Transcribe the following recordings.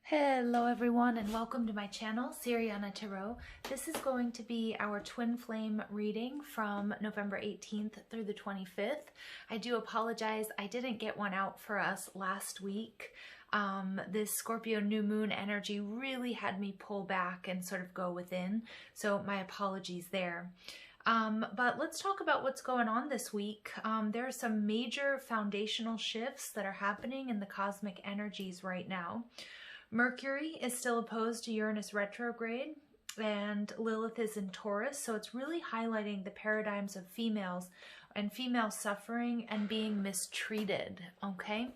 Hello everyone and welcome to my channel, Siriana Tarot. This is going to be our twin flame reading from November 18th through the 25th. I do apologize, I didn't get one out for us last week. This Scorpio new moon energy really had me pull back and sort of go within, so my apologies there. But let's talk about what's going on this week. There are some major foundational shifts that are happening in the cosmic energies right now. Mercury is still opposed to Uranus retrograde, and Lilith is in Taurus, so it's really highlighting the paradigms of females and female suffering and being mistreated, okay?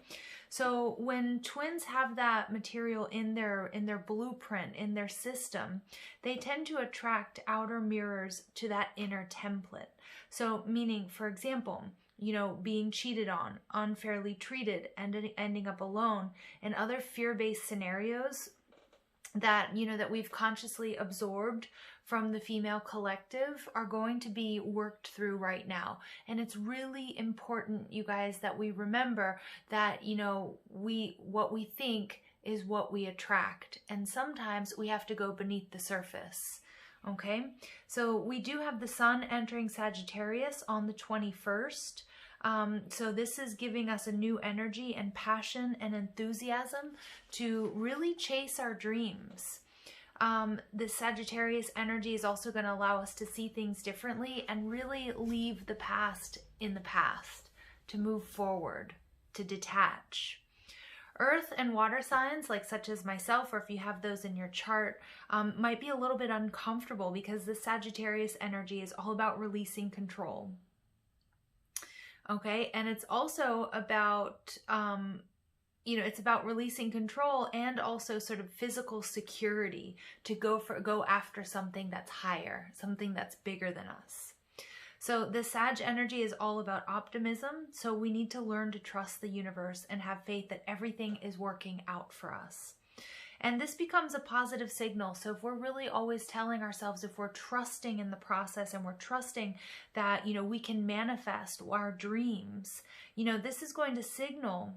So when twins have that material in their blueprint, in their system, they tend to attract outer mirrors to that inner template. So meaning, for example, you know, being cheated on, unfairly treated, and ending up alone, and other fear-based scenarios that, you know, that we've consciously absorbed from the female collective are going to be worked through right now. And it's really important, you guys, that we remember that, you know, what we think is what we attract. And sometimes we have to go beneath the surface. Okay, so we do have the sun entering Sagittarius on the 21st. So this is giving us a new energy and passion and enthusiasm to really chase our dreams. The Sagittarius energy is also going to allow us to see things differently and really leave the past in the past, to move forward, to detach. Earth and water signs, like such as myself, or if you have those in your chart, might be a little bit uncomfortable because the Sagittarius energy is all about releasing control. Okay, and it's also about, you know, it's about releasing control and also sort of physical security to go after something that's higher, something that's bigger than us. So the Sag energy is all about optimism, so we need to learn to trust the universe and have faith that everything is working out for us. And this becomes a positive signal. So if we're really always telling ourselves, if we're trusting in the process and we're trusting that, you know, we can manifest our dreams, you know, this is going to signal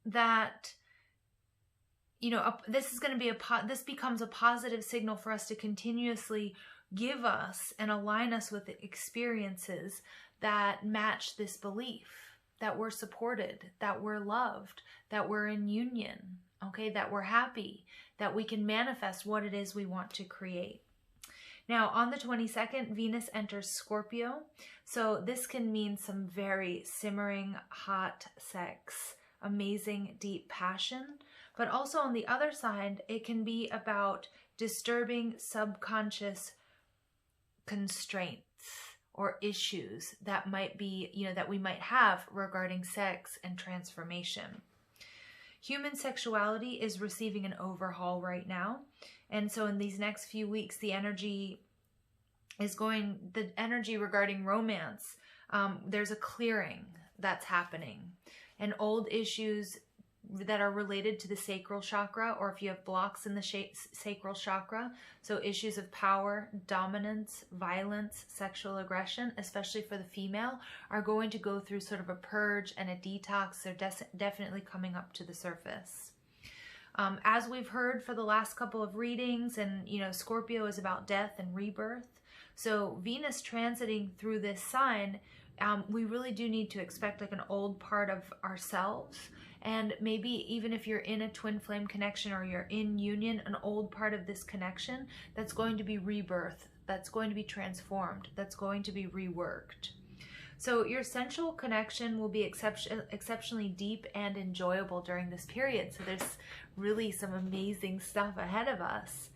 that, you know, this becomes a positive signal for us to continuously give us and align us with the experiences that match this belief, that we're supported, that we're loved, that we're in union, okay, that we're happy, that we can manifest what it is we want to create. Now, on the 22nd, Venus enters Scorpio, so this can mean some very simmering, hot sex, amazing, deep passion, but also on the other side, it can be about disturbing subconscious constraints or issues that might be, you know, that we might have regarding sex and transformation. Human sexuality is receiving an overhaul right now. And so in these next few weeks, the energy regarding romance, there's a clearing that's happening. And old issues that are related to the sacral chakra, or if you have blocks in the sacral chakra, so issues of power, dominance, violence, sexual aggression, especially for the female, are going to go through sort of a purge and a detox. They're definitely coming up to the surface. As we've heard for the last couple of readings, and you know, Scorpio is about death and rebirth. So Venus transiting through this sign, we really do need to expect like an old part of ourselves. And maybe even if you're in a twin flame connection or you're in union, an old part of this connection that's going to be rebirth, that's going to be transformed, that's going to be reworked. So your sensual connection will be exceptionally deep and enjoyable during this period. So there's really some amazing stuff ahead of us.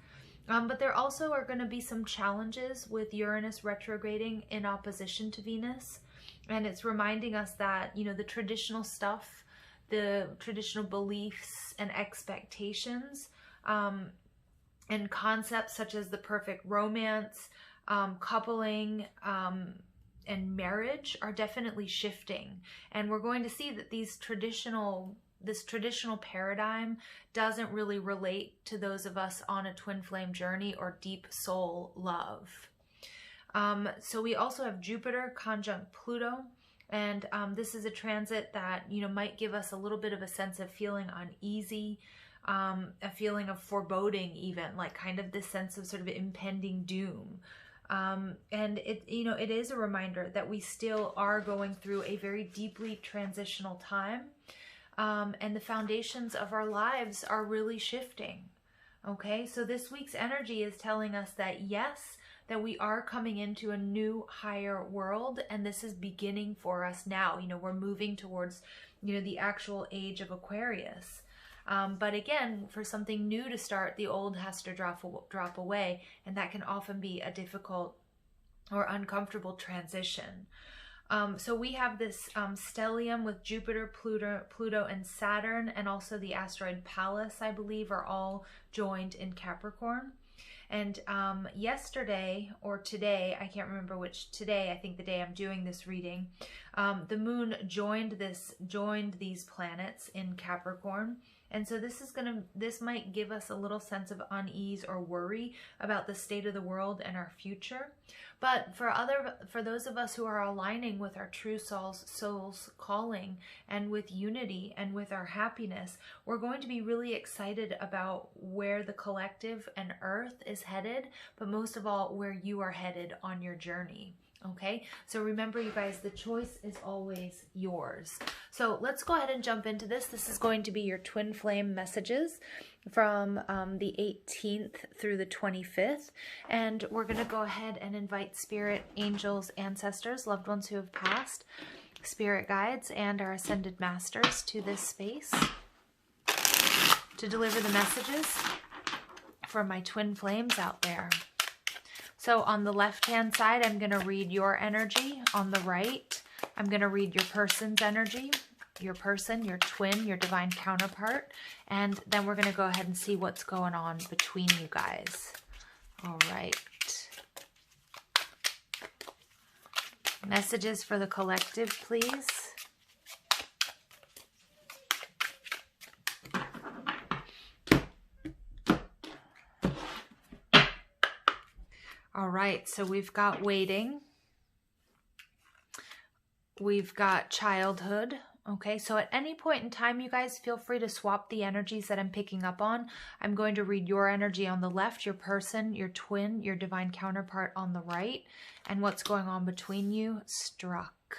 But there also are going to be some challenges with Uranus retrograding in opposition to Venus. And it's reminding us that, you know, the traditional stuff, the traditional beliefs and expectations and concepts such as the perfect romance, coupling, and marriage are definitely shifting. And we're going to see that this traditional paradigm doesn't really relate to those of us on a twin flame journey or deep soul love. So we also have Jupiter conjunct Pluto And this is a transit that, you know, might give us a little bit of a sense of feeling uneasy, a feeling of foreboding even, like kind of this sense of sort of impending doom. And it, you know, it is a reminder that we still are going through a very deeply transitional time. And the foundations of our lives are really shifting. Okay, so this week's energy is telling us that yes, that we are coming into a new higher world, and this is beginning for us now. You know, we're moving towards, you know, the actual age of Aquarius. But again, for something new to start, the old has to drop away, and that can often be a difficult or uncomfortable transition. So we have this stellium with Jupiter, Pluto, and Saturn, and also the asteroid Pallas, I believe, are all joined in Capricorn. And yesterday or today, I can't remember which, today, I think the day I'm doing this reading, the moon joined these planets in Capricorn. And so this might give us a little sense of unease or worry about the state of the world and our future. But for those of us who are aligning with our true soul's calling and with unity and with our happiness, we're going to be really excited about where the collective and Earth is headed, but most of all, where you are headed on your journey. Okay, so remember, you guys, the choice is always yours. So let's go ahead and jump into this. This is going to be your twin flame messages from the 18th through the 25th. And we're going to go ahead and invite spirit, angels, ancestors, loved ones who have passed, spirit guides, and our ascended masters to this space to deliver the messages for my twin flames out there. So on the left-hand side, I'm going to read your energy. On the right, I'm going to read your person's energy, your person, your twin, your divine counterpart. And then we're going to go ahead and see what's going on between you guys. All right. Messages for the collective, please. All right, so we've got waiting. We've got childhood. Okay, so at any point in time, you guys feel free to swap the energies that I'm picking up on. I'm going to read your energy on the left, your person, your twin, your divine counterpart on the right, and what's going on between you. Struck.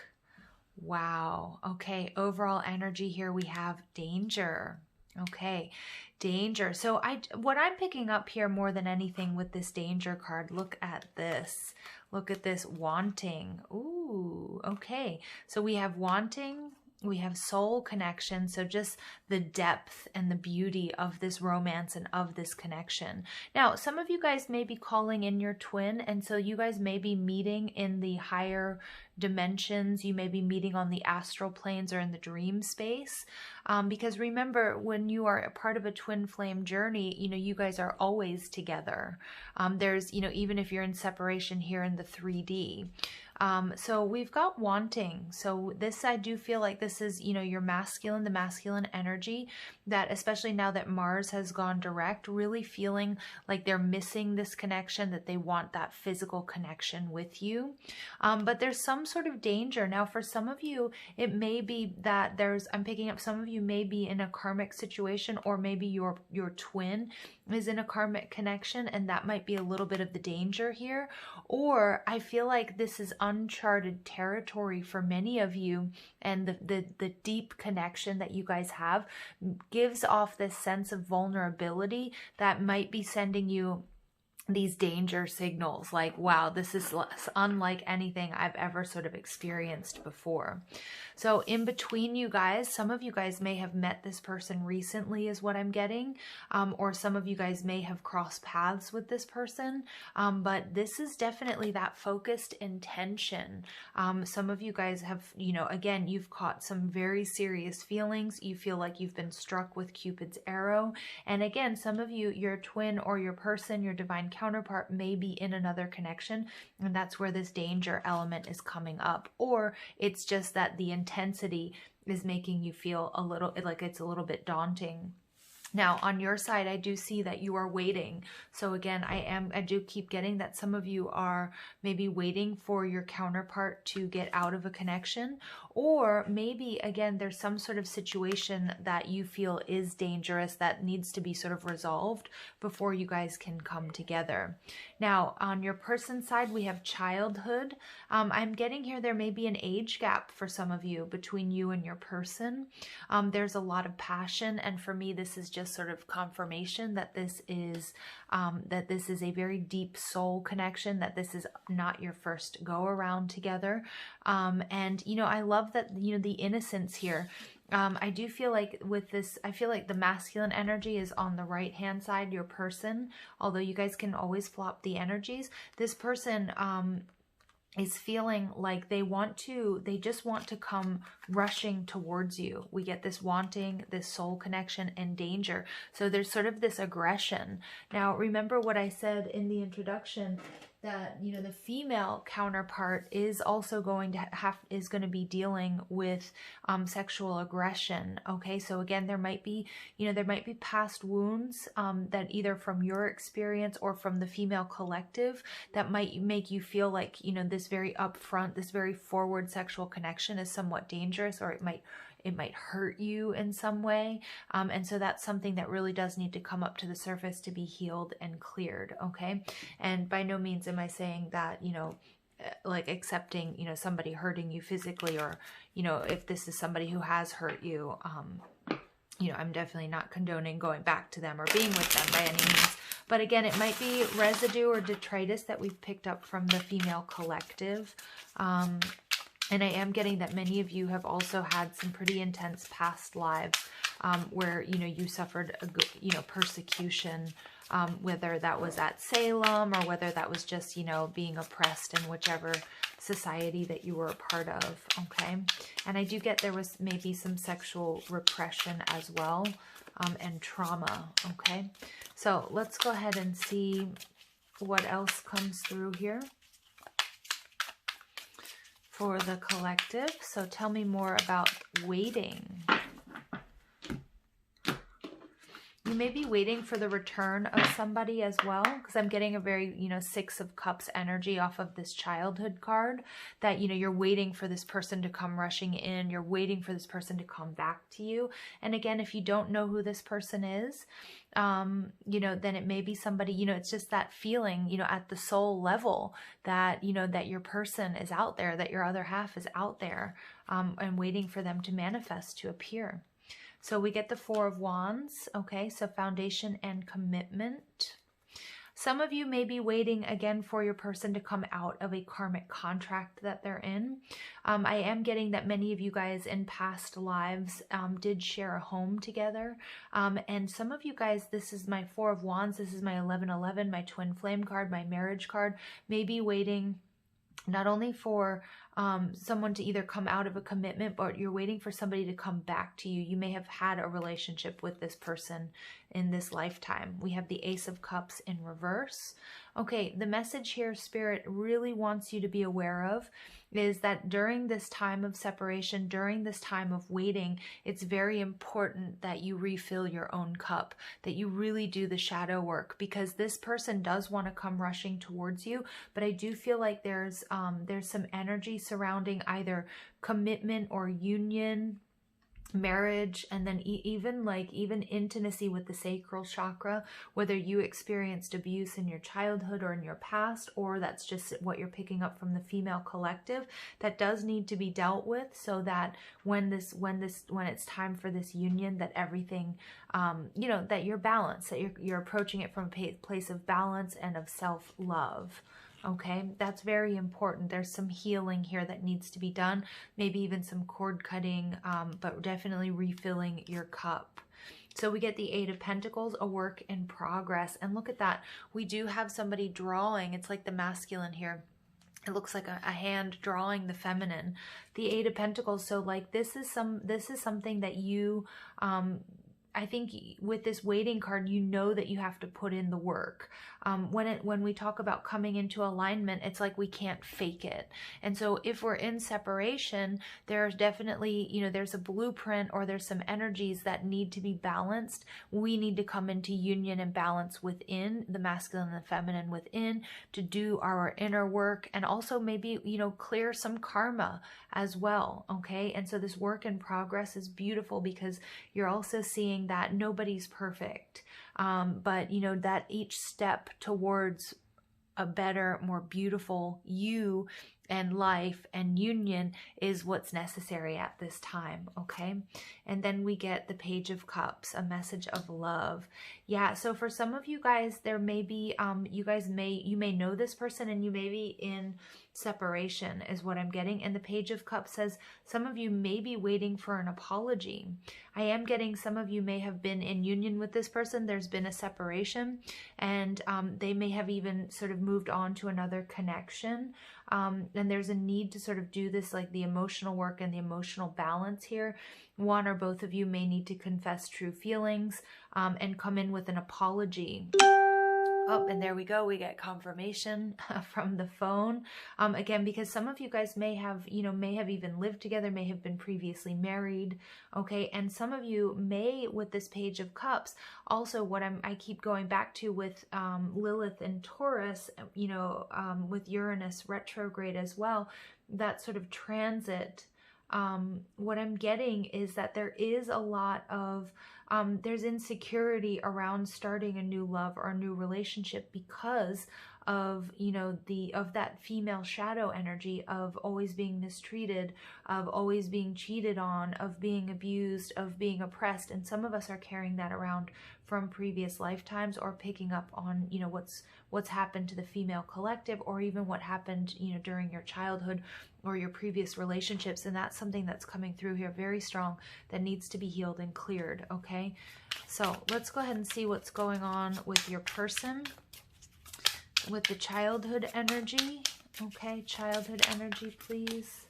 Wow. Okay, overall energy here, we have danger. Okay, danger. So what I'm picking up here more than anything with this danger card, look at this. Look at this, wanting. Ooh, okay. So we have wanting, we have soul connection. So just the depth and the beauty of this romance and of this connection. Now, some of you guys may be calling in your twin, and so you guys may be meeting in the higher dimensions. You may be meeting on the astral planes or in the dream space. Because remember, when you are a part of a twin flame journey, you know, you guys are always together. There's, you know, even if you're in separation here in the 3D. So we've got wanting. So this, I do feel like this is, you know, your masculine, the masculine energy that, especially now that Mars has gone direct, really feeling like they're missing this connection, that they want that physical connection with you. But there's some sort of danger. Now, for some of you, it may be that I'm picking up some of you may be in a karmic situation, or maybe your twin is in a karmic connection, and that might be a little bit of the danger here. Or I feel like this is uncharted territory for many of you, and the deep connection that you guys have gives off this sense of vulnerability that might be sending you these danger signals, like, wow, this is unlike anything I've ever sort of experienced before. So in between you guys, some of you guys may have met this person recently is what I'm getting, or some of you guys may have crossed paths with this person, but this is definitely that focused intention. Some of you guys have, you know, again, you've caught some very serious feelings. You feel like you've been struck with Cupid's arrow. And again, some of you, your twin or your person, your divine counterpart may be in another connection, and that's where this danger element is coming up. Or it's just that the intensity is making you feel a little like it's a little bit daunting. Now, on your side, I do see that you are waiting. So again, I do keep getting that some of you are maybe waiting for your counterpart to get out of a connection, or maybe, again, there's some sort of situation that you feel is dangerous that needs to be sort of resolved before you guys can come together. Now, on your person side, we have childhood. I'm getting here there may be an age gap for some of you between you and your person. There's a lot of passion, and for me, this is just sort of confirmation that this is a very deep soul connection, that this is not your first go around together. And you know, I love that, you know, the innocence here. I do feel like with this, I feel like the masculine energy is on the right hand side, your person, although you guys can always flop the energies. This person is feeling like they just want to come rushing towards you. We get this wanting, this soul connection, and danger. So there's sort of this aggression. Now, remember what I said in the introduction, that, you know, the female counterpart is also going to be dealing with sexual aggression. Okay, so again, there might be past wounds that either from your experience or from the female collective that might make you feel like, you know, this very upfront, this very forward sexual connection is somewhat dangerous, or it might hurt you in some way. And so that's something that really does need to come up to the surface to be healed and cleared, okay? And by no means am I saying that, you know, like accepting, you know, somebody hurting you physically, or, you know, if this is somebody who has hurt you, you know, I'm definitely not condoning going back to them or being with them by any means. But again, it might be residue or detritus that we've picked up from the female collective. And I am getting that many of you have also had some pretty intense past lives where, you know, you suffered, you know, persecution, whether that was at Salem or whether that was just, you know, being oppressed in whichever society that you were a part of, okay? And I do get there was maybe some sexual repression as well, and trauma, okay? So let's go ahead and see what else comes through here for the collective. So tell me more about waiting. You may be waiting for the return of somebody as well, because I'm getting a very, you know, Six of Cups energy off of this childhood card, that, you know, you're waiting for this person to come rushing in. You're waiting for this person to come back to you. And again, if you don't know who this person is, you know, then it may be somebody, you know, it's just that feeling, you know, at the soul level that, you know, that your person is out there, that your other half is out there, and waiting for them to manifest, to appear. So we get the Four of Wands, okay, so foundation and commitment. Some of you may be waiting again for your person to come out of a karmic contract that they're in. I am getting that many of you guys in past lives did share a home together. And some of you guys, this is my Four of Wands, this is my 1111, my twin flame card, my marriage card, may be waiting not only for someone to either come out of a commitment, but you're waiting for somebody to come back to you. You may have had a relationship with this person in this lifetime. We have the Ace of Cups in reverse. Okay, the message here Spirit really wants you to be aware of is that during this time of separation, during this time of waiting, it's very important that you refill your own cup, that you really do the shadow work, because this person does want to come rushing towards you, but I do feel like there's some energy surrounding either commitment or union, marriage, and then even intimacy with the sacral chakra, whether you experienced abuse in your childhood or in your past, or that's just what you're picking up from the female collective, that does need to be dealt with, so that when it's time for this union, that everything, you know, that you're balanced, that you're approaching it from a place of balance and of self-love. Okay, that's very important. There's some healing here that needs to be done, maybe even some cord cutting, but definitely refilling your cup. So we get the Eight of Pentacles, a work in progress. And look at that. We do have somebody drawing. It's like the masculine here. It looks like a hand drawing the feminine. The Eight of Pentacles. So like this is something that you I think with this waiting card, you know that you have to put in the work. When we talk about coming into alignment, it's like we can't fake it. And so if we're in separation, there's definitely, you know, there's a blueprint or there's some energies that need to be balanced. We need to come into union and balance within, the masculine and the feminine within, to do our inner work, and also maybe, you know, clear some karma as well. Okay. And so this work in progress is beautiful because you're also seeing that nobody's perfect. But you know, that each step towards a better, more beautiful you and life and union is what's necessary at this time. Okay. And then we get the Page of Cups, a message of love. Yeah. So for some of you guys, there may be, you may know this person and you may be in separation is what I'm getting. And the Page of Cups says some of you may be waiting for an apology. I am getting some of you may have been in union with this person. There's been a separation, and they may have even sort of moved on to another connection. And there's a need to sort of do this, like the emotional work and the emotional balance here. One or both of you may need to confess true feelings and come in with an apology. Oh, and there we go. We get confirmation from the phone. Again, because some of you guys may have, you know, may have even lived together, may have been previously married. Okay. And some of you may, with this Page of Cups, also what I keep going back to with Lilith and Taurus, you know, with Uranus retrograde as well, that sort of transit. What I'm getting is that there is a lot of, there's insecurity around starting a new love or a new relationship because of, you know, of that female shadow energy of always being mistreated, of always being cheated on, of being abused, of being oppressed. And some of us are carrying that around from previous lifetimes, or picking up on, you know, what's happened to the female collective, or even what happened, you know, during your childhood or your previous relationships. And that's something that's coming through here very strong that needs to be healed and cleared. Okay. So let's go ahead and see what's going on with your person, with the childhood energy. Okay. Childhood energy, please.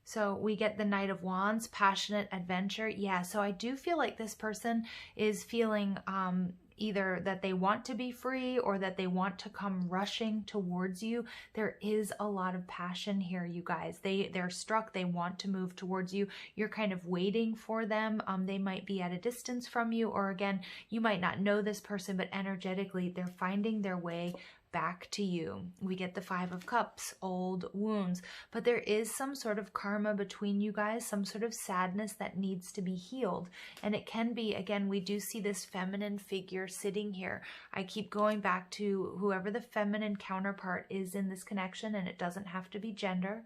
So we get the Knight of Wands, passionate adventure. Yeah, so I do feel like this person is feeling either that they want to be free or that they want to come rushing towards you. There is a lot of passion here, you guys. They're struck. They want to move towards you. You're kind of waiting for them. They might be at a distance from you, or again, you might not know this person, but energetically, they're finding their way back to you. We get the Five of Cups, old wounds, but there is some sort of karma between you guys, some sort of sadness that needs to be healed. And it can be, again, we do see this feminine figure sitting here. I keep going back to whoever the feminine counterpart is in this connection, and it doesn't have to be gender.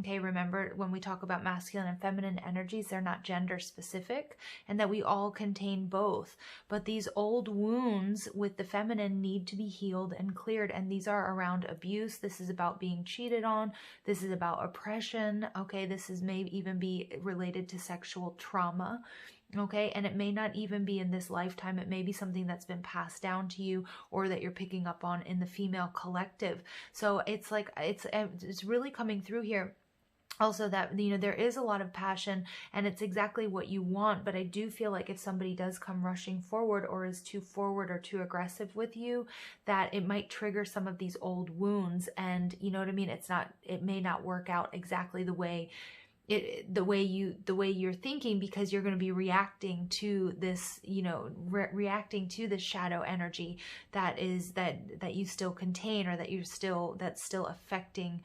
Okay, remember when we talk about masculine and feminine energies, they're not gender specific, and that we all contain both. But these old wounds with the feminine need to be healed and cleared, and these are around abuse. This is about being cheated on. This is about oppression. Okay, this is may even be related to sexual trauma. Okay, and it may not even be in this lifetime. It may be something that's been passed down to you, or that you're picking up on in the female collective. So it's like, it's really coming through here. Also that, you know, there is a lot of passion and it's exactly what you want. But I do feel like if somebody does come rushing forward or is too forward or too aggressive with you, that it might trigger some of these old wounds. And you know what I mean? It may not work out exactly the way you're thinking, because you're going to be reacting to this, you know, reacting to this shadow energy that you still contain, or that's still affecting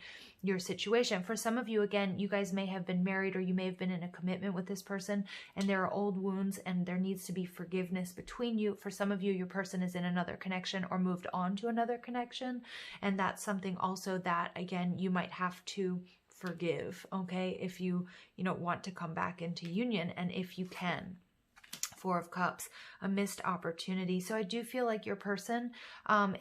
your situation. For some of you, again, you guys may have been married, or you may have been in a commitment with this person, and there are old wounds and there needs to be forgiveness between you. For some of you, your person is in another connection or moved on to another connection, and that's something also that, again, you might have to forgive, okay, if you want to come back into union, and if you can. Four of Cups, a missed opportunity. So I do feel like your person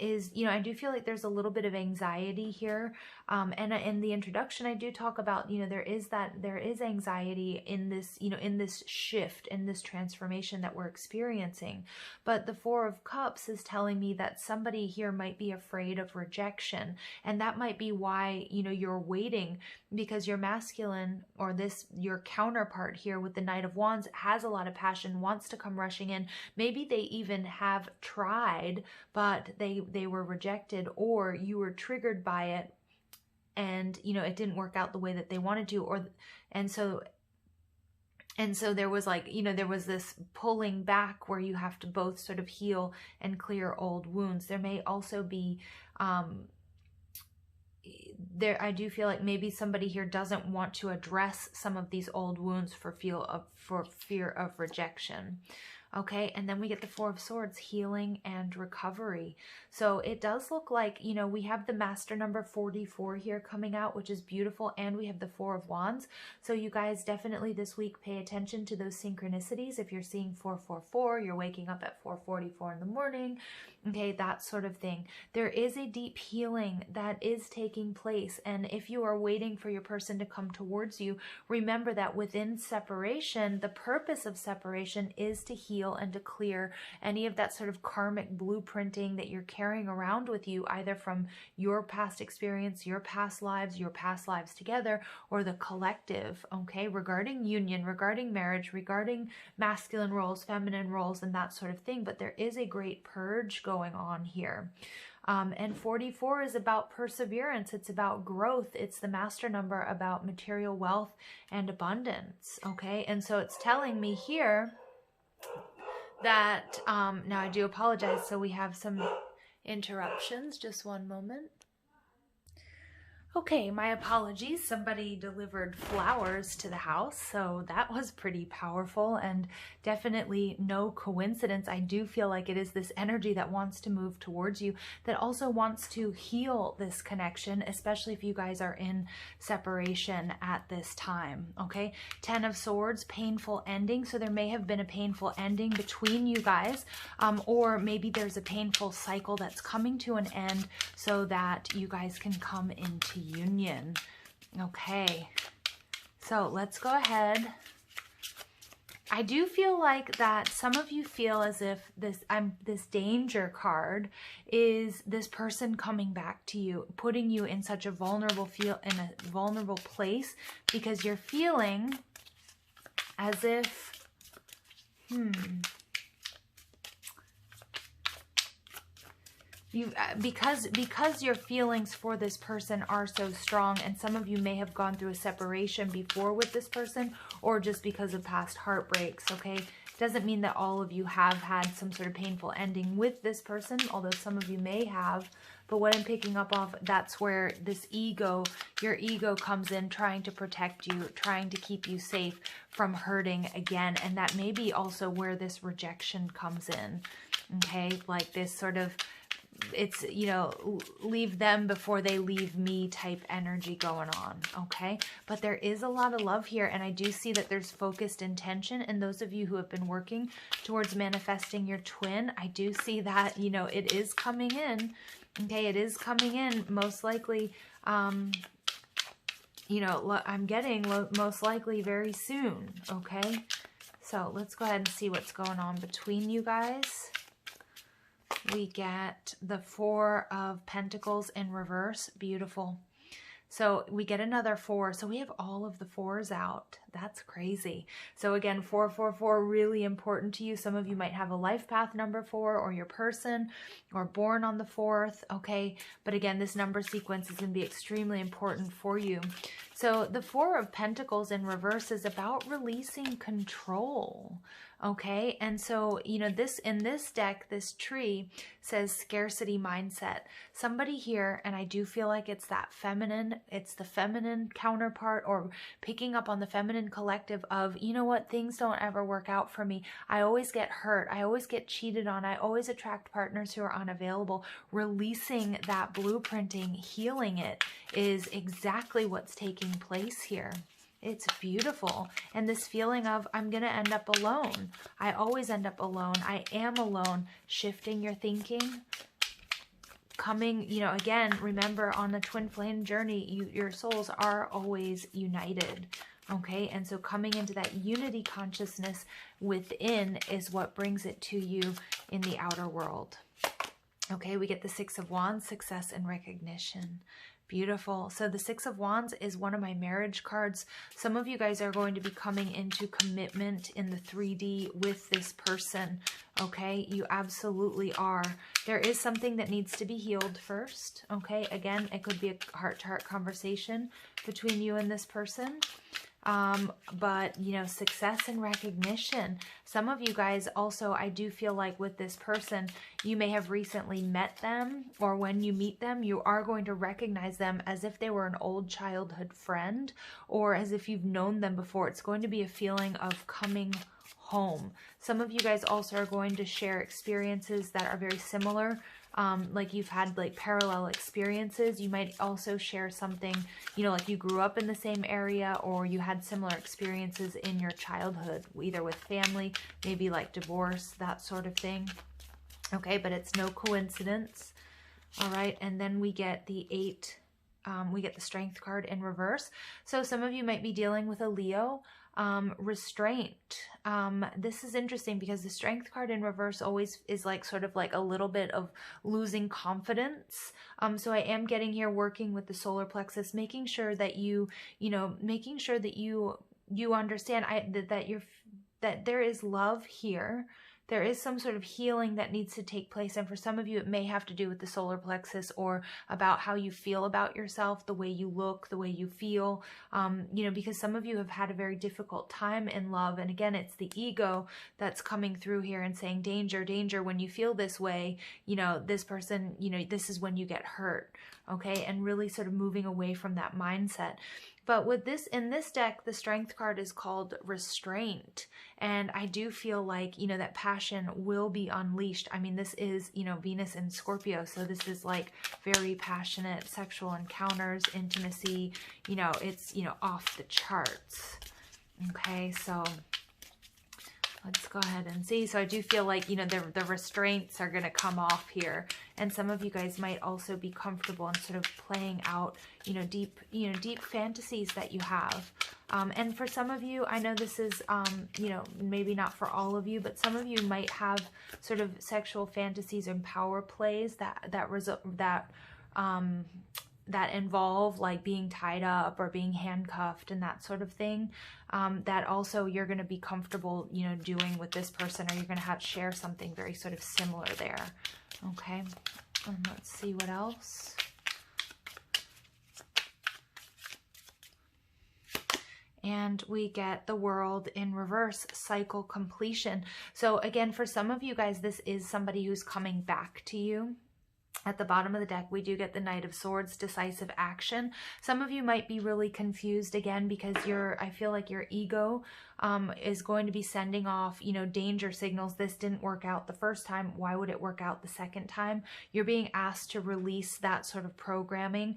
is, I do feel like there's a little bit of anxiety here. And in the introduction, I do talk about, there is anxiety in this, in this shift, in this transformation that we're experiencing. But the Four of Cups is telling me that somebody here might be afraid of rejection. And that might be why, you're waiting, because your masculine, or your counterpart here with the Knight of Wands, has a lot of passion, wants to come rushing in. Maybe they even have tried, but they were rejected, or you were triggered by it, and it didn't work out the way that they wanted to, and so there was like, there was this pulling back where you have to both sort of heal and clear old wounds. There may also be I do feel like maybe somebody here doesn't want to address some of these old wounds for fear of rejection. Okay, and then we get the Four of Swords, healing and recovery. So it does look like, we have the master number 44 here coming out, which is beautiful, and we have the Four of Wands. So you guys definitely this week pay attention to those synchronicities. If you're seeing 444, you're waking up at 4:44 in the morning, okay, that sort of thing. There is a deep healing that is taking place, and if you are waiting for your person to come towards you, remember that within separation, the purpose of separation is to heal and to clear any of that sort of karmic blueprinting that you're carrying around with you, either from your past experience, your past lives together, or the collective, okay, regarding union, regarding marriage, regarding masculine roles, feminine roles, and that sort of thing. But there is a great purge going on here. And 44 is about perseverance. It's about growth. It's the master number about material wealth and abundance, okay? And so it's telling me here that, now I do apologize, so we have some interruptions. Just one moment. Okay, my apologies. Somebody delivered flowers to the house, so that was pretty powerful, and definitely no coincidence. I do feel like it is this energy that wants to move towards you, that also wants to heal this connection, especially if you guys are in separation at this time, okay? 10 of Swords, painful ending. So there may have been a painful ending between you guys, or maybe there's a painful cycle that's coming to an end so that you guys can come into union. Okay, so let's go ahead. I do feel like that some of you feel as if this danger card is this person coming back to you, putting you in such a vulnerable place, because you're feeling as if because your feelings for this person are so strong, and some of you may have gone through a separation before with this person, or just because of past heartbreaks, okay? Doesn't mean that all of you have had some sort of painful ending with this person, although some of you may have. But what I'm picking up off, that's where this ego, your ego comes in, trying to protect you, trying to keep you safe from hurting again. And that may be also where this rejection comes in, okay? Like this sort of, it's, leave them before they leave me type energy going on, okay? But there is a lot of love here, and I do see that there's focused intention. And those of you who have been working towards manifesting your twin, I do see that, it is coming in, okay? It is coming in, most likely, I'm getting most likely very soon, okay? So let's go ahead and see what's going on between you guys. We get the Four of Pentacles in reverse. Beautiful. So we get another 4. So we have all of the 4s out. That's crazy. So again, 444, really important to you. Some of you might have a life path number 4, or your person, or born on the 4th, okay? But again, this number sequence is going to be extremely important for you. So the 4 of Pentacles in reverse is about releasing control, okay? And so, this in this deck, this tree says scarcity mindset. Somebody here, and I do feel like it's that feminine, it's the feminine counterpart, or picking up on the feminine collective of, what, things don't ever work out for me. I always get hurt. I always get cheated on. I always attract partners who are unavailable. Releasing that blueprinting, healing it, is exactly what's taking place here. It's beautiful. And this feeling of, I'm going to end up alone. I always end up alone. I am alone. Shifting your thinking. Coming, you know, again, remember on the twin flame journey, your souls are always united. Okay, and so coming into that unity consciousness within is what brings it to you in the outer world. Okay, we get the Six of Wands, success and recognition. Beautiful. So the Six of Wands is one of my marriage cards. Some of you guys are going to be coming into commitment in the 3D with this person. Okay, you absolutely are. There is something that needs to be healed first. Okay, again, it could be a heart-to-heart conversation between you and this person. But, you know, success and recognition. Some of you guys also, I do feel like with this person, you may have recently met them, or when you meet them, you are going to recognize them as if they were an old childhood friend, or as if you've known them before. It's going to be a feeling of coming home. Some of you guys also are going to share experiences that are very similar. Like you've had like parallel experiences. You might also share something, you know, like you grew up in the same area, or you had similar experiences in your childhood, either with family, maybe like divorce, that sort of thing. Okay, but it's no coincidence. All right, and then we get the we get the Strength card in reverse. So some of you might be dealing with a Leo. Restraint. This is interesting because the Strength card in reverse always is like sort of like a little bit of losing confidence. So I am getting here working with the solar plexus, making sure that making sure that you understand that there is love here. There is some sort of healing that needs to take place. And for some of you, it may have to do with the solar plexus, or about how you feel about yourself, the way you look, the way you feel, because some of you have had a very difficult time in love. And again, it's the ego that's coming through here and saying, danger, danger. When you feel this way, this person, this is when you get hurt. Okay. And really sort of moving away from that mindset. But with this, in this deck, the Strength card is called Restraint. And I do feel like, that passion will be unleashed. I mean, this is, Venus in Scorpio. So this is like very passionate sexual encounters, intimacy, it's, off the charts. Okay, so let's go ahead and see. So I do feel like, the restraints are going to come off here. And some of you guys might also be comfortable in sort of playing out, deep fantasies that you have. And for some of you, I know this is, maybe not for all of you, but some of you might have sort of sexual fantasies and power plays that involve like being tied up or being handcuffed and that sort of thing, that also you're going to be comfortable, doing with this person, or you're going to share something very sort of similar there. Okay. And let's see what else. And we get the World in reverse, cycle completion. So again, for some of you guys, this is somebody who's coming back to you. At the bottom of the deck, we do get the Knight of Swords, decisive action. Some of you might be really confused again because I feel like your ego is going to be sending off, danger signals. This didn't work out the first time. Why would it work out the second time? You're being asked to release that sort of programming.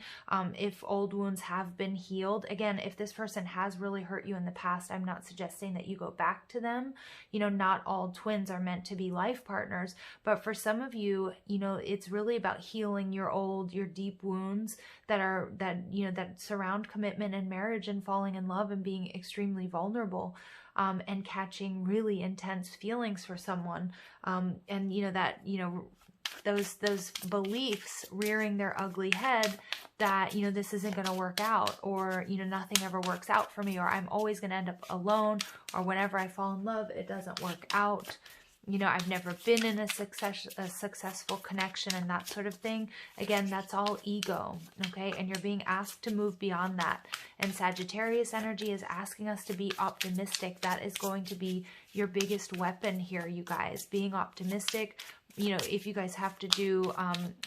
If old wounds have been healed, again, if this person has really hurt you in the past, I'm not suggesting that you go back to them. Not all twins are meant to be life partners, but for some of you, it's really about healing your deep wounds that surround commitment and marriage and falling in love and being extremely vulnerable, and catching really intense feelings for someone, those beliefs rearing their ugly head that, this isn't going to work out, or, nothing ever works out for me, or I'm always going to end up alone, or whenever I fall in love, it doesn't work out. I've never been in a successful connection and that sort of thing. Again, that's all ego, okay? And you're being asked to move beyond that. And Sagittarius energy is asking us to be optimistic. That is going to be your biggest weapon here, you guys. Being optimistic. If you guys have to do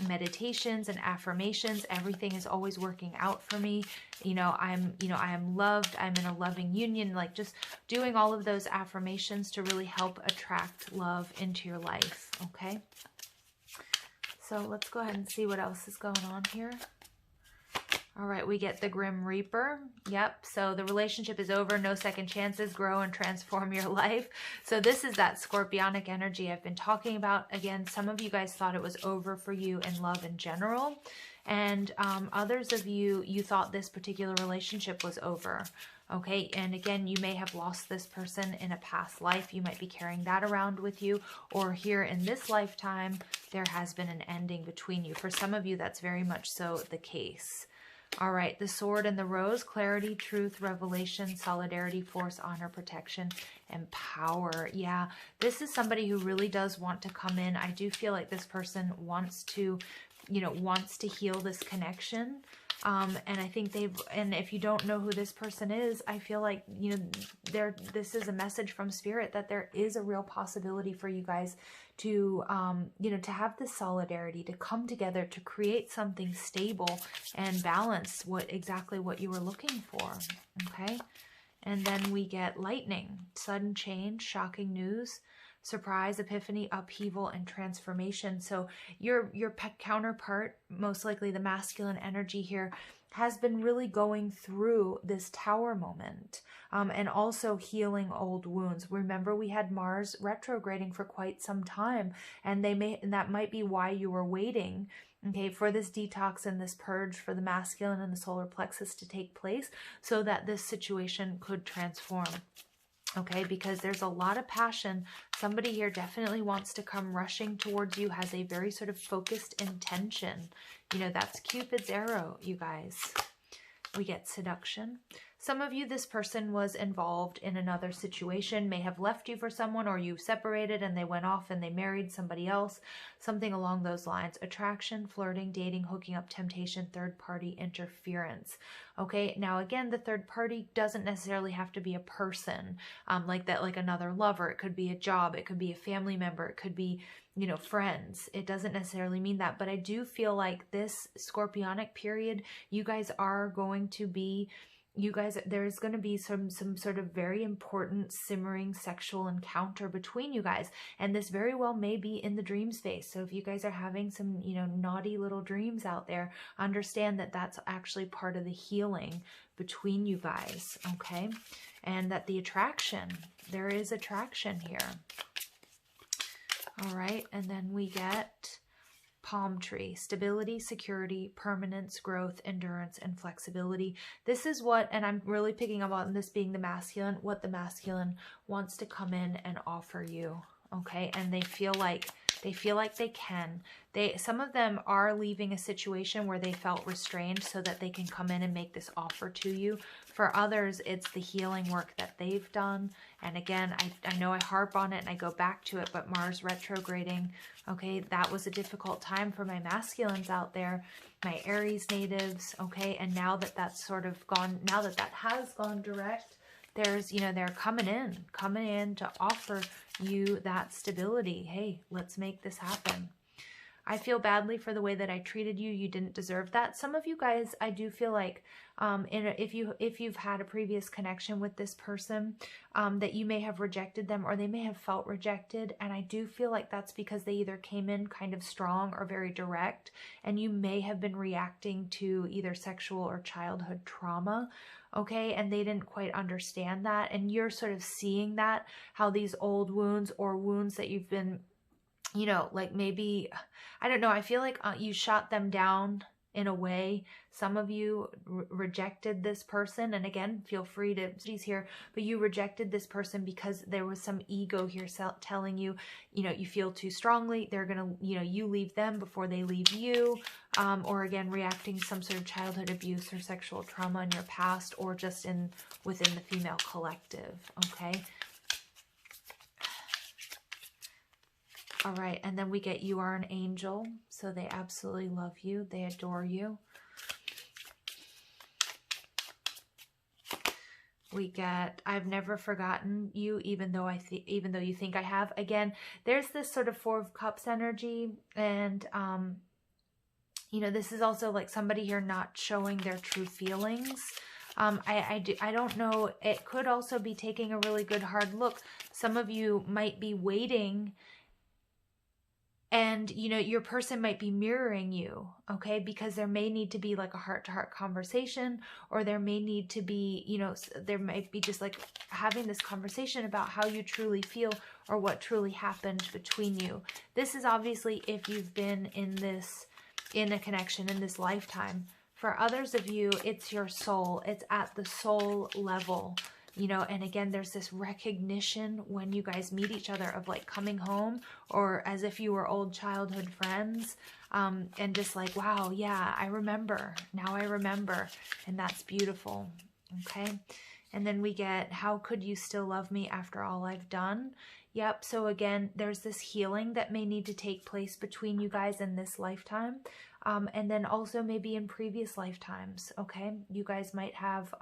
meditations and affirmations, everything is always working out for me. I am loved. I'm in a loving union. Like just doing all of those affirmations to really help attract love into your life. Okay. So let's go ahead and see what else is going on here. All right, we get the Grim Reaper. Yep, so the relationship is over. No second chances. Grow and transform your life. So this is that scorpionic energy I've been talking about. Again, some of you guys thought it was over for you in love in general. And others of you, you thought this particular relationship was over. Okay, and again, you may have lost this person in a past life. You might be carrying that around with you. Or here in this lifetime, there has been an ending between you. For some of you, that's very much so the case. All right, the Sword and the Rose, clarity, truth, revelation, solidarity, force, honor, protection, and power. Yeah, this is somebody who really does want to come in. I do feel like this person wants to, you know, wants to heal this connection. And I think and if you don't know who this person is, I feel like, you know, this is a message from Spirit that there is a real possibility for you guys to, you know, to have this solidarity, to come together, to create something stable and balance exactly what you were looking for. Okay. And then we get lightning, sudden change, shocking news, surprise, epiphany, upheaval, and transformation. So your counterpart, most likely the masculine energy here, has been really going through this tower moment and also healing old wounds. Remember, we had Mars retrograding for quite some time, and that might be why you were waiting, okay, for this detox and this purge for the masculine and the solar plexus to take place so that this situation could transform. Okay, because there's a lot of passion. Somebody here definitely wants to come rushing towards you, has a very sort of focused intention. You know, that's Cupid's arrow, you guys. We get seduction. Some of you, this person was involved in another situation, may have left you for someone, or you separated and they went off and they married somebody else, something along those lines. Attraction, flirting, dating, hooking up, temptation, third-party interference. Okay, now again, the third party doesn't necessarily have to be a person like that, like another lover. It could be a job, it could be a family member, it could be, you know, friends. It doesn't necessarily mean that, but I do feel like this scorpionic period, you guys are going to be, there's going to be some sort of very important simmering sexual encounter between you guys. And this very well may be in the dream space. So if you guys are having some, you know, naughty little dreams out there, understand that that's actually part of the healing between you guys. Okay. And that the attraction, there is attraction here. All right. And then we get palm tree, stability, security, permanence, growth, endurance, and flexibility. This is what, and I'm really picking up on this being the masculine, what the masculine wants to come in and offer you. Okay. And they feel like they can. Some of them are leaving a situation where they felt restrained so that they can come in and make this offer to you. For others, it's the healing work that they've done. And again, I know I harp on it and I go back to it, but Mars retrograding, okay, that was a difficult time for my masculines out there, my Aries natives, okay, and now that that's sort of gone, now that that has gone direct, there's, you know, they're coming in to offer you that stability. Hey, let's make this happen. I feel badly for the way that I treated you. You didn't deserve that. Some of you guys, I do feel like if you've had a previous connection with this person, that you may have rejected them or they may have felt rejected. And I do feel like that's because they either came in kind of strong or very direct, and you may have been reacting to either sexual or childhood trauma. Okay, and they didn't quite understand that. And you're sort of seeing that, how these old wounds or wounds that you've been, you know, like maybe, I don't know, I feel like you shot them down in a way. Some of you rejected this person, and again, feel free to, she's here, but you rejected this person because there was some ego here telling you, you know, you feel too strongly, they're gonna, you know, you leave them before they leave you, or again, reacting to some sort of childhood abuse or sexual trauma in your past, or just within the female collective. Okay. All right, and then we get you are an angel, so they absolutely love you, they adore you. We get, I've never forgotten you, even though you think I have. Again, there's this sort of Four of Cups energy, and you know, this is also like somebody here not showing their true feelings. I don't know. It could also be taking a really good hard look. Some of you might be waiting. And, you know, your person might be mirroring you, okay? Because there may need to be like a heart-to-heart conversation, or there may need to be, you know, there might be just like having this conversation about how you truly feel or what truly happened between you. This is obviously if you've been in a connection in this lifetime. For others of you, it's your soul. It's at the soul level. You know, and again, there's this recognition when you guys meet each other of like coming home, or as if you were old childhood friends, and just like, wow, yeah, I remember. Now I remember. And that's beautiful. Okay. And then we get, how could you still love me after all I've done? Yep. So again, there's this healing that may need to take place between you guys in this lifetime. And then also maybe in previous lifetimes, okay? You guys might have,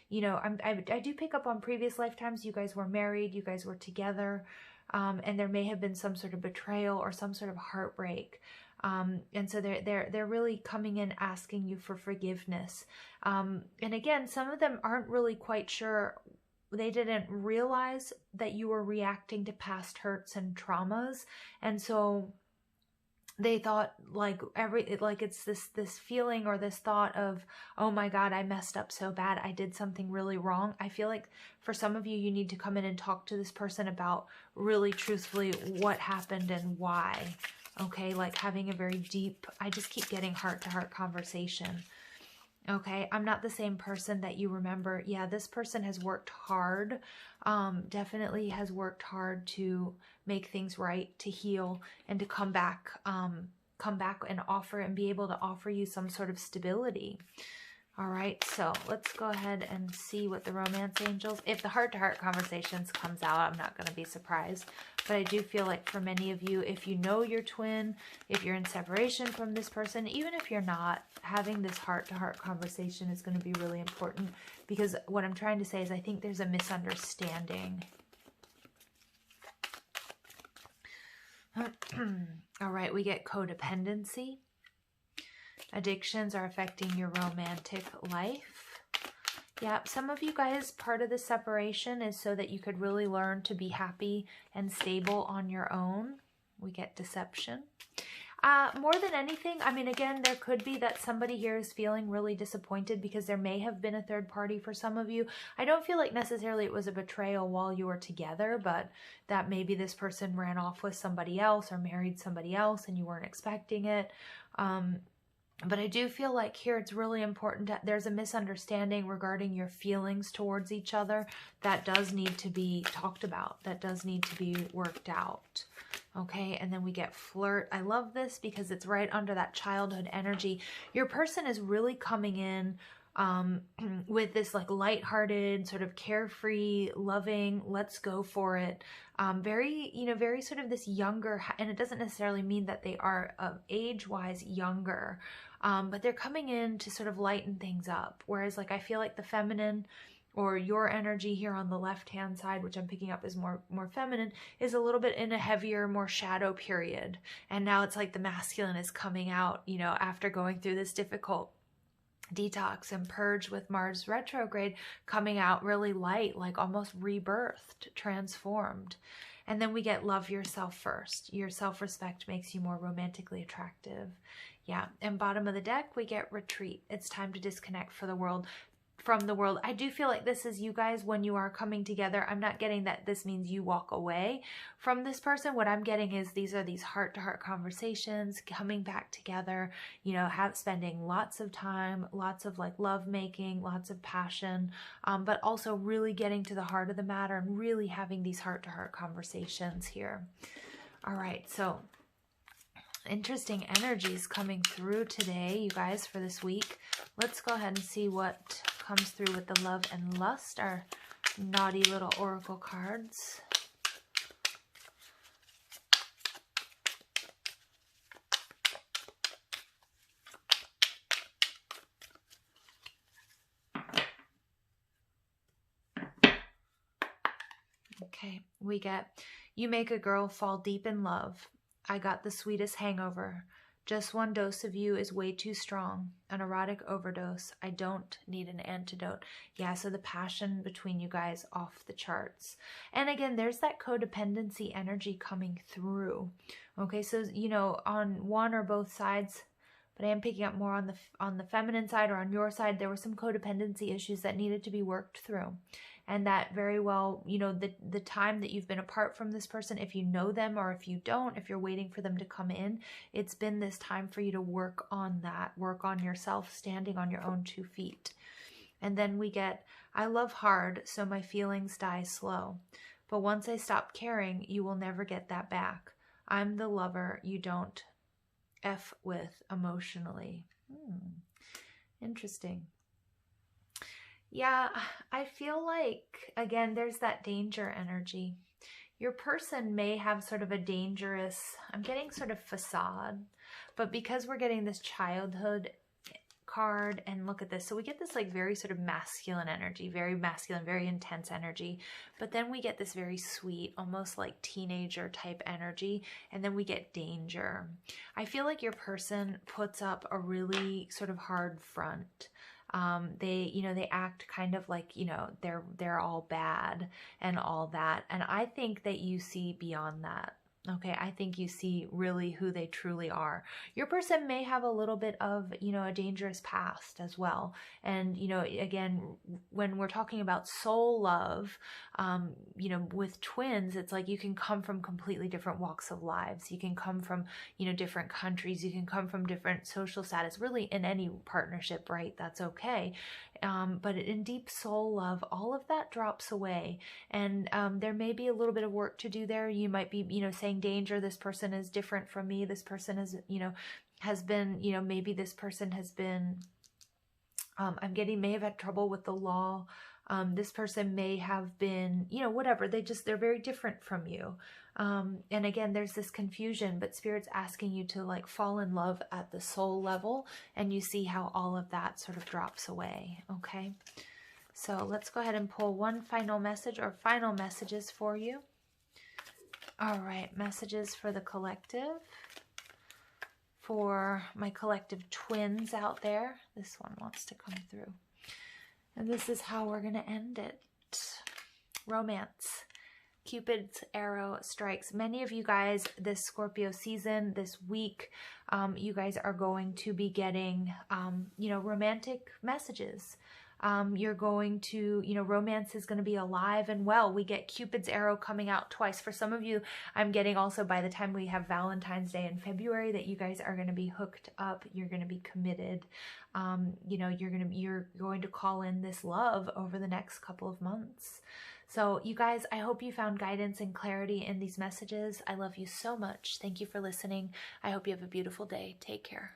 you know, I do pick up on previous lifetimes. You guys were married, you guys were together, and there may have been some sort of betrayal or some sort of heartbreak. And so they're really coming in asking you for forgiveness. And again, some of them aren't really quite sure. They didn't realize that you were reacting to past hurts and traumas. And so they thought like it's this feeling or this thought of, oh my God, I messed up so bad. I did something really wrong. I feel like for some of you, you need to come in and talk to this person about really truthfully what happened and why. Okay. Like having a very deep, I just keep getting heart-to-heart conversation. Okay, I'm not the same person that you remember. Yeah, this person has worked hard, definitely has worked hard to make things right, to heal, and to come back and offer and be able to offer you some sort of stability. All right, so let's go ahead and see what the romance angels, if the heart-to-heart conversations comes out, I'm not going to be surprised. But I do feel like for many of you, if you know your twin, if you're in separation from this person, even if you're not, having this heart-to-heart conversation is going to be really important. Because what I'm trying to say is I think there's a misunderstanding. All right, we get codependency. Addictions are affecting your romantic life. Yeah, some of you guys, part of the separation is so that you could really learn to be happy and stable on your own. We get deception. More than anything, I mean, again, there could be that somebody here is feeling really disappointed because there may have been a third party for some of you. I don't feel like necessarily it was a betrayal while you were together, but that maybe this person ran off with somebody else or married somebody else and you weren't expecting it. But I do feel like here it's really important that there's a misunderstanding regarding your feelings towards each other that does need to be talked about, that does need to be worked out. Okay, and then we get flirt. I love this because it's right under that childhood energy. Your person is really coming in with this like lighthearted, sort of carefree, loving, let's go for it. Very, you know, very sort of this younger, and it doesn't necessarily mean that they are age-wise younger, but they're coming in to sort of lighten things up. Whereas like I feel like the feminine or your energy here on the left-hand side, which I'm picking up as more feminine, is a little bit in a heavier, more shadow period. And now it's like the masculine is coming out, you know, after going through this difficult detox and purge with Mars retrograde, coming out really light, like almost rebirthed, transformed. And then we get love yourself first. Your self-respect makes you more romantically attractive. Yeah. And bottom of the deck, we get retreat. It's time to disconnect from the world. I do feel like this is you guys when you are coming together. I'm not getting that this means you walk away from this person. What I'm getting is these are these heart-to-heart conversations, coming back together, you know, spending lots of time, lots of like love making, lots of passion, but also really getting to the heart of the matter and really having these heart-to-heart conversations here. All right, so interesting energies coming through today, you guys, for this week. Let's go ahead and see what comes through with the love and lust, our naughty little oracle cards. Okay, we get, you make a girl fall deep in love. I got the sweetest hangover. Just one dose of you is way too strong. An erotic overdose. I don't need an antidote. Yeah, so the passion between you guys off the charts. And again, there's that codependency energy coming through. Okay, so, you know, on one or both sides, but I am picking up more on the feminine side or on your side, there were some codependency issues that needed to be worked through. And that very well, you know, the time that you've been apart from this person, if you know them or if you don't, if you're waiting for them to come in, it's been this time for you to work on that, work on yourself, standing on your own 2 feet. And then we get, I love hard, so my feelings die slow. But once I stop caring, you will never get that back. I'm the lover you don't F with emotionally. Interesting. Yeah, I feel like, again, there's that danger energy. Your person may have sort of a dangerous, I'm getting sort of facade, but because we're getting this childhood card, and look at this, so we get this like very sort of masculine energy, very masculine, very intense energy, but then we get this very sweet, almost like teenager type energy, and then we get danger. I feel like your person puts up a really sort of hard front. They, you know, they act kind of like, you know, they're all bad and all that. And I think that you see beyond that. Okay, I think you see really who they truly are. Your person may have a little bit of, you know, a dangerous past as well. And, you know, again, when we're talking about soul love, you know, with twins, it's like you can come from completely different walks of lives. You can come from, you know, different countries. You can come from different social status, really in any partnership, right? That's okay. But in deep soul love, all of that drops away. And there may be a little bit of work to do there. You might be, you know, saying danger, this person is different from me. This person is, you know, has been, you know, maybe this person has been, may have had trouble with the law. This person may have been, you know, whatever. They're very different from you. And again, there's this confusion, but Spirit's asking you to like fall in love at the soul level, and you see how all of that sort of drops away. Okay. So let's go ahead and pull one final message or final messages for you. All right. Messages for the collective. For my collective twins out there. This one wants to come through. And this is how we're going to end it. Romance. Cupid's arrow strikes. Many of you guys this Scorpio season, this week, you guys are going to be getting, you know, romantic messages. You're going to, you know, romance is going to be alive and well. We get Cupid's arrow coming out twice. For some of you, I'm getting also by the time we have Valentine's Day in February that you guys are going to be hooked up. You're going to be committed. You know, you're going to call in this love over the next couple of months. So you guys, I hope you found guidance and clarity in these messages. I love you so much. Thank you for listening. I hope you have a beautiful day. Take care.